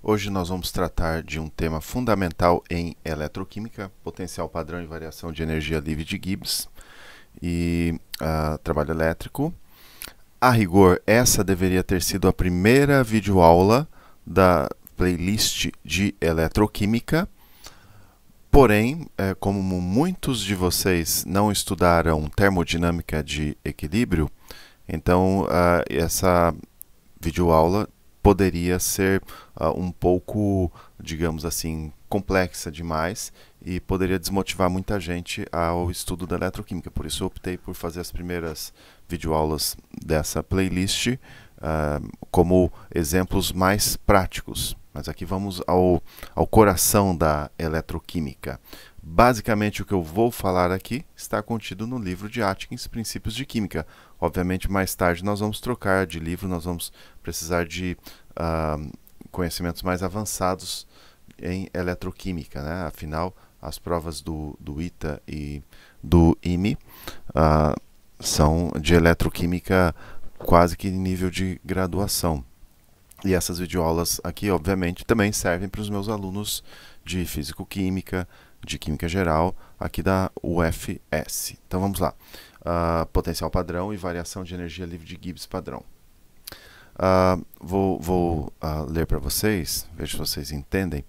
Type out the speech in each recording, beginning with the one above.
Hoje nós vamos tratar de um tema fundamental em eletroquímica, potencial padrão e variação de energia livre de Gibbs e trabalho elétrico. A rigor, essa deveria ter sido a primeira videoaula da playlist de eletroquímica. Porém, como muitos de vocês não estudaram termodinâmica de equilíbrio, então essa videoaula poderia ser um pouco, digamos assim, complexa demais e poderia desmotivar muita gente ao estudo da eletroquímica. Por isso eu optei por fazer as primeiras videoaulas dessa playlist como exemplos mais práticos. Mas aqui vamos ao coração da eletroquímica. Basicamente, o que eu vou falar aqui está contido no livro de Atkins, Princípios de Química. Obviamente, mais tarde nós vamos trocar de livro, nós vamos precisar de conhecimentos mais avançados em eletroquímica, né? Afinal, as provas do ITA e do IME são de eletroquímica quase que em nível de graduação. E essas videoaulas aqui, obviamente, também servem para os meus alunos de físico-química, de química geral, aqui da UFS. Então vamos lá. Potencial padrão e variação de energia livre de Gibbs padrão. Vou ler para vocês, veja se vocês entendem.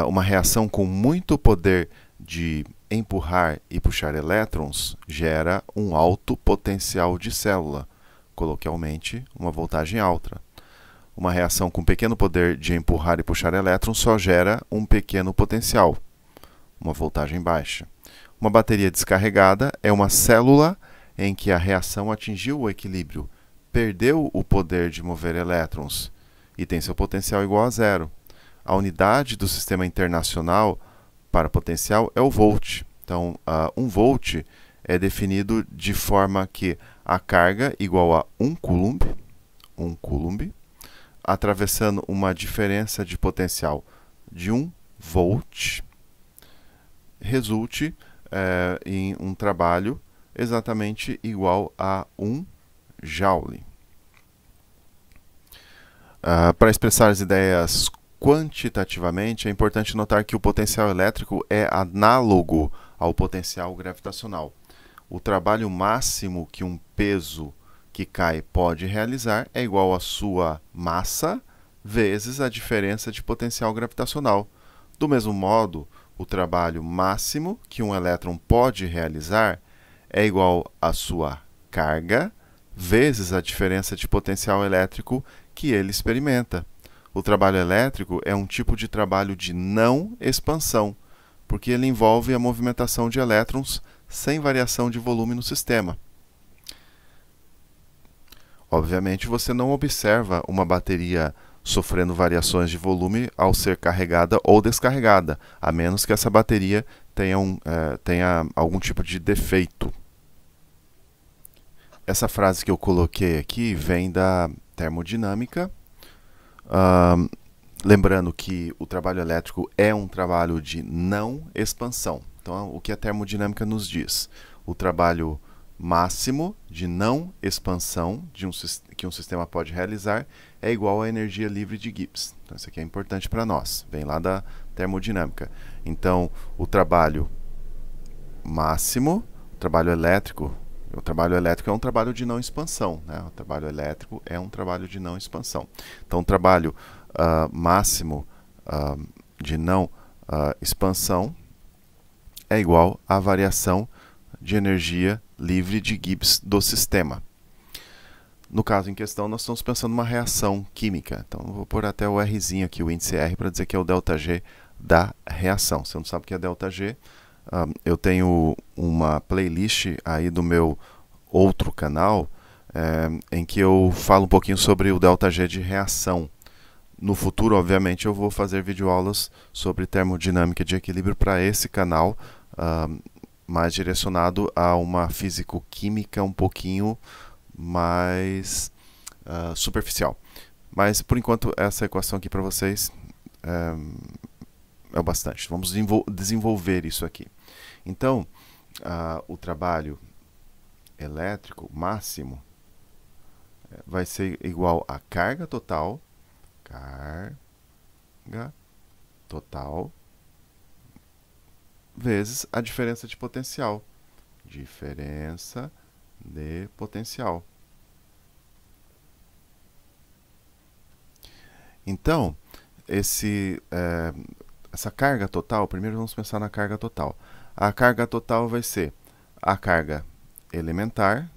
Uma reação com muito poder de empurrar e puxar elétrons gera um alto potencial de célula, coloquialmente, uma voltagem alta. Uma reação com pequeno poder de empurrar e puxar elétrons só gera um pequeno potencial, uma voltagem baixa. Uma bateria descarregada é uma célula em que a reação atingiu o equilíbrio, perdeu o poder de mover elétrons e tem seu potencial igual a zero. A unidade do sistema internacional para potencial é o volt. Então, 1 volt é definido de forma que a carga igual a 1 coulomb, atravessando uma diferença de potencial de 1 volt, resulte em um trabalho exatamente igual a 1 joule. Para expressar as ideias quantitativamente, é importante notar que o potencial elétrico é análogo ao potencial gravitacional. O trabalho máximo que um peso que cai pode realizar é igual à sua massa vezes a diferença de potencial gravitacional. Do mesmo modo, o trabalho máximo que um elétron pode realizar é igual à sua carga vezes a diferença de potencial elétrico que ele experimenta. O trabalho elétrico é um tipo de trabalho de não expansão, porque ele envolve a movimentação de elétrons sem variação de volume no sistema. Obviamente, você não observa uma bateria sofrendo variações de volume ao ser carregada ou descarregada, a menos que essa bateria tenha algum tipo de defeito. Essa frase que eu coloquei aqui vem da termodinâmica. Lembrando que o trabalho elétrico é um trabalho de não expansão. Então, o que a termodinâmica nos diz? O trabalho máximo de não expansão que um sistema pode realizar é igual à energia livre de Gibbs. Então, isso aqui é importante para nós. Vem lá da termodinâmica. Então, o trabalho máximo, o trabalho elétrico é um trabalho de não expansão, né? O trabalho elétrico é um trabalho de não expansão. Então, o trabalho máximo de não expansão é igual à variação de energia livre de Gibbs do sistema. No caso em questão, nós estamos pensando numa reação química. Então, eu vou pôr até o Rzinho aqui, o índice R, para dizer que é o ΔG da reação. Se você não sabe o que é ΔG, eu tenho uma playlist aí do meu outro canal em que eu falo um pouquinho sobre o ΔG de reação. No futuro, obviamente, eu vou fazer videoaulas sobre termodinâmica de equilíbrio para esse canal, mais direcionado a uma físico-química um pouquinho mais superficial. Mas, por enquanto, essa equação aqui para vocês é o bastante. Vamos desenvolver isso aqui. Então, o trabalho elétrico máximo vai ser igual a carga total total vezes a diferença de potencial. Diferença de potencial. Então, essa carga total, primeiro vamos pensar na carga total. A carga total vai ser a carga elementar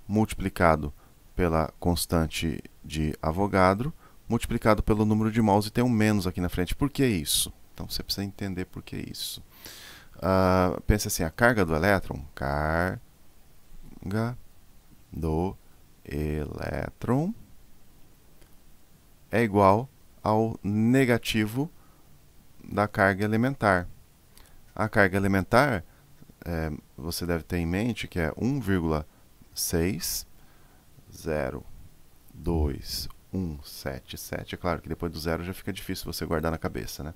multiplicado pela constante de Avogadro multiplicado pelo número de mols, e tem um menos aqui na frente. Por que isso? Então você precisa entender por que isso. Pense assim, a carga do elétron, carga do elétron é igual ao negativo da carga elementar. A carga elementar, você deve ter em mente que é 1,602177. É claro que depois do zero já fica difícil você guardar na cabeça, né?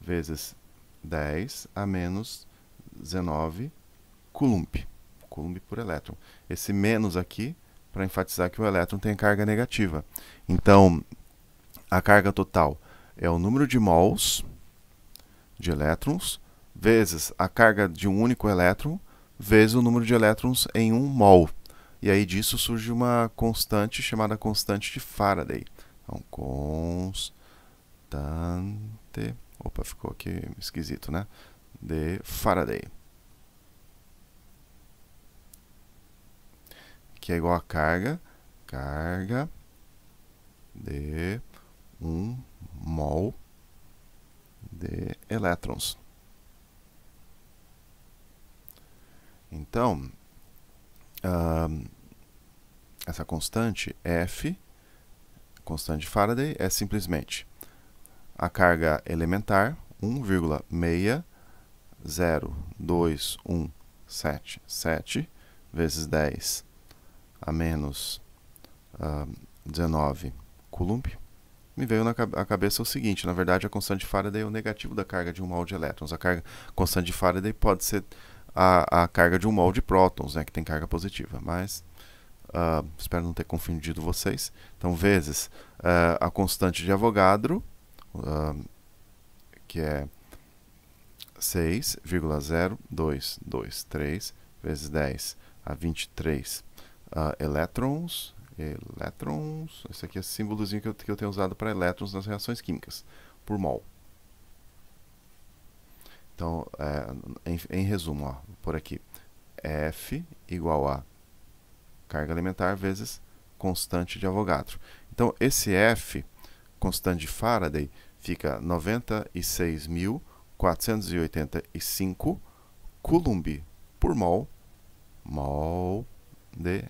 Vezes 10 a menos 19 Coulomb. Coulomb por elétron. Esse menos aqui, para enfatizar que o elétron tem carga negativa. Então, a carga total é o número de mols de elétrons vezes a carga de um único elétron vezes o número de elétrons em 1 mol. E aí disso surge uma constante chamada constante de Faraday. Então, constante... Opa, ficou aqui esquisito, né? De Faraday. Que é igual a carga de 1 mol de elétrons. Então, essa constante F, constante de Faraday, é simplesmente a carga elementar 1,602177 vezes 10 a menos 19 Coulomb. Me veio na cabeça o seguinte, na verdade a constante de Faraday é o negativo da carga de 1 mol de elétrons. A constante de Faraday pode ser a carga de 1 mol de prótons, né, que tem carga positiva, mas espero não ter confundido vocês. Então, vezes a constante de Avogadro, que é 6,0223 vezes 10 a 23 elétrons. Esse aqui é o símbolozinho que eu tenho usado para elétrons nas reações químicas, por mol. Então, em resumo, ó, por aqui, F igual a carga elementar vezes constante de Avogadro. Então, esse F, constante de Faraday, fica 96.485 Coulomb por mol de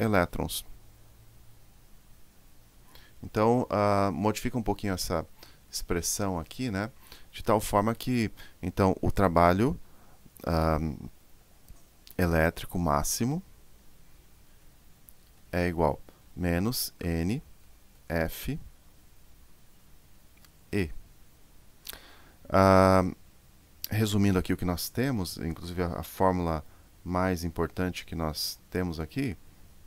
elétrons. Então, modifica um pouquinho essa expressão aqui, né? De tal forma que, então, o trabalho elétrico máximo é igual a menos N F E. Resumindo aqui o que nós temos, inclusive a fórmula mais importante que nós temos aqui,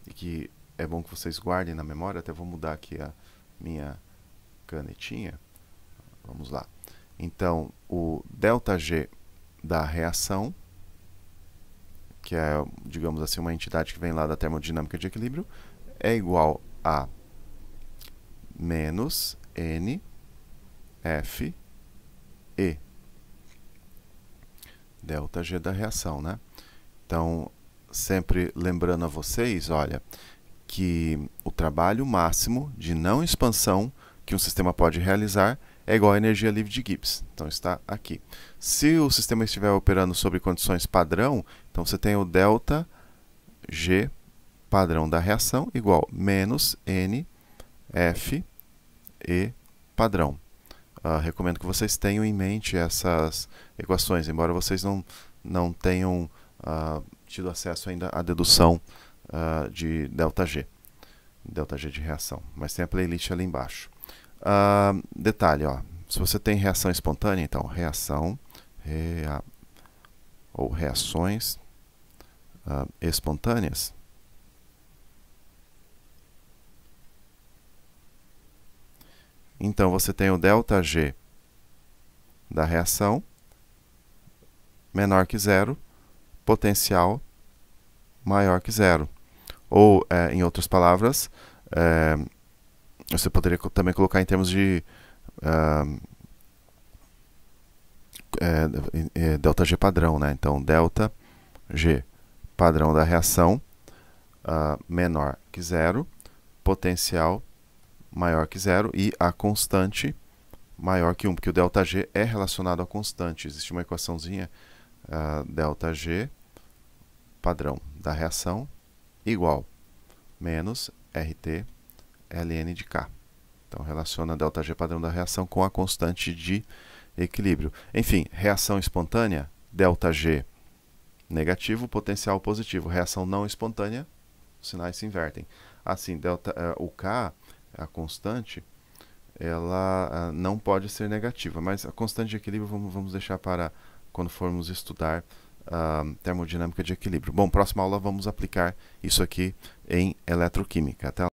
e que é bom que vocês guardem na memória, até vou mudar aqui a minha canetinha. Vamos lá. Então, o ΔG da reação, que é, digamos assim, uma entidade que vem lá da termodinâmica de equilíbrio, é igual a menos N F E. ΔG da reação, né? Então, sempre lembrando a vocês, olha, que o trabalho máximo de não expansão que um sistema pode realizar é igual à energia livre de Gibbs. Então, está aqui. Se o sistema estiver operando sobre condições padrão, então você tem o ΔG padrão da reação igual a menos N F E padrão. Recomendo que vocês tenham em mente essas equações, embora vocês não tenham tido acesso ainda à dedução de ΔG de reação, mas tem a playlist ali embaixo. Detalhe, ó, se você tem reação espontânea, então reação ou reações espontâneas, então você tem o ΔG da reação menor que zero, potencial maior que zero. Ou, em outras palavras, você poderia também colocar em termos de ΔG padrão, né? Então, ΔG padrão da reação menor que zero, potencial maior que zero e a constante maior que 1, porque o ΔG é relacionado à constante. Existe uma equaçãozinha, ΔG padrão da reação igual menos RT ln de K. Então, relaciona ΔG padrão da reação com a constante de equilíbrio. Enfim, reação espontânea, ΔG negativo, potencial positivo. Reação não espontânea, os sinais se invertem. Assim, o K, a constante, ela não pode ser negativa, mas a constante de equilíbrio vamos deixar para quando formos estudar termodinâmica de equilíbrio. Bom, próxima aula vamos aplicar isso aqui em eletroquímica. Até lá.